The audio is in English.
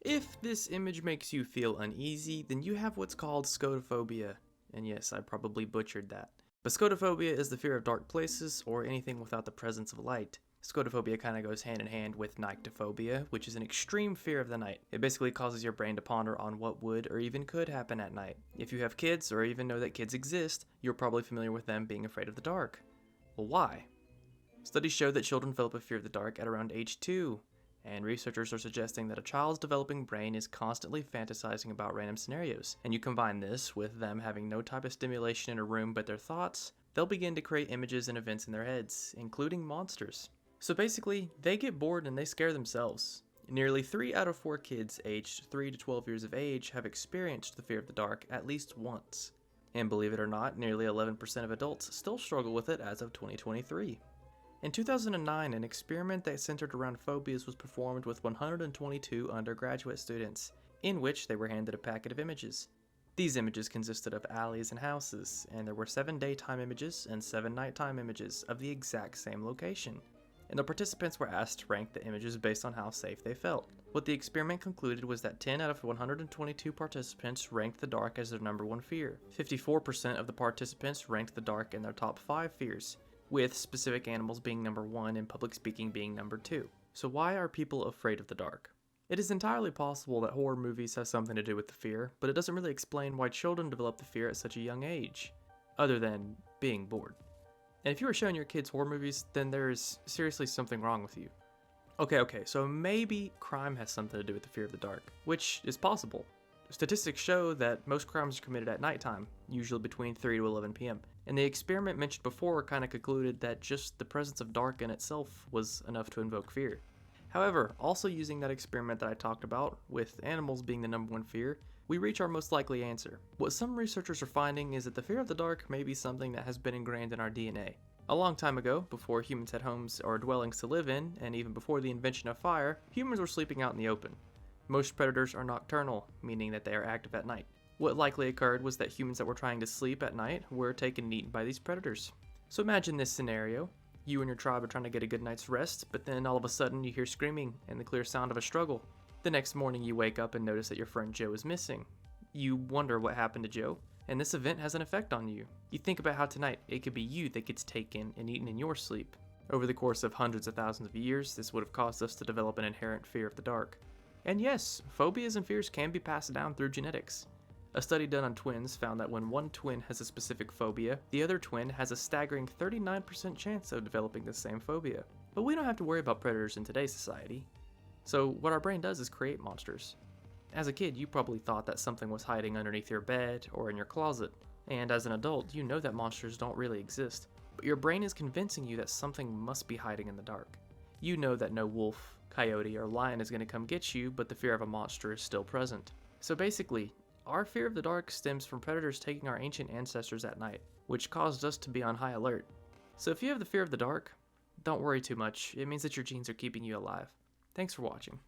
If this image makes you feel uneasy, then you have what's called scotophobia. And yes, I probably butchered that. But scotophobia is the fear of dark places or anything without the presence of light. Scotophobia kind of goes hand in hand with nyctophobia, which is an extreme fear of the night. It basically causes your brain to ponder on what would or even could happen at night. If you have kids or even know that kids exist, you're probably familiar with them being afraid of the dark. Well, why? Studies show that children develop a fear of the dark at around age 2, and researchers are suggesting that a child's developing brain is constantly fantasizing about random scenarios. And you combine this with them having no type of stimulation in a room but their thoughts, they'll begin to create images and events in their heads, including monsters. So basically, they get bored and they scare themselves. Nearly 3 out of 4 kids aged 3 to 12 years of age have experienced the fear of the dark at least once. And believe it or not, nearly 11% of adults still struggle with it as of 2023. In 2009, an experiment that centered around phobias was performed with 122 undergraduate students, in which they were handed a packet of images. These images consisted of alleys and houses, and there were 7 daytime images and 7 nighttime images of the exact same location. And the participants were asked to rank the images based on how safe they felt. What the experiment concluded was that 10 out of 122 participants ranked the dark as their number 1 fear. 54% of the participants ranked the dark in their top 5 fears, with specific animals being number 1 and public speaking being number 2. So why are people afraid of the dark? It is entirely possible that horror movies have something to do with the fear, but it doesn't really explain why children develop the fear at such a young age, other than being bored. And if you were showing your kids horror movies, then there's seriously something wrong with you. Okay, so maybe crime has something to do with the fear of the dark, which is possible. Statistics show that most crimes are committed at nighttime, usually between 3 to 11 p.m. And the experiment mentioned before kind of concluded that just the presence of dark in itself was enough to invoke fear. However, also using that experiment that I talked about, with animals being the number 1 fear, we reach our most likely answer. What some researchers are finding is that the fear of the dark may be something that has been ingrained in our DNA. A long time ago, before humans had homes or dwellings to live in, and even before the invention of fire, humans were sleeping out in the open. Most predators are nocturnal, meaning that they are active at night. What likely occurred was that humans that were trying to sleep at night were taken and eaten by these predators. So imagine this scenario. You and your tribe are trying to get a good night's rest, but then all of a sudden you hear screaming and the clear sound of a struggle. The next morning you wake up and notice that your friend Joe is missing. You wonder what happened to Joe, and this event has an effect on you. You think about how tonight it could be you that gets taken and eaten in your sleep. Over the course of hundreds of thousands of years, this would have caused us to develop an inherent fear of the dark. And yes, phobias and fears can be passed down through genetics. A study done on twins found that when one twin has a specific phobia, the other twin has a staggering 39% chance of developing the same phobia. But we don't have to worry about predators in today's society. So what our brain does is create monsters. As a kid, you probably thought that something was hiding underneath your bed or in your closet. And as an adult, you know that monsters don't really exist. But your brain is convincing you that something must be hiding in the dark. You know that no wolf, coyote, or lion is going to come get you, but the fear of a monster is still present. So basically, our fear of the dark stems from predators taking our ancient ancestors at night, which caused us to be on high alert. So if you have the fear of the dark, don't worry too much. It means that your genes are keeping you alive. Thanks for watching.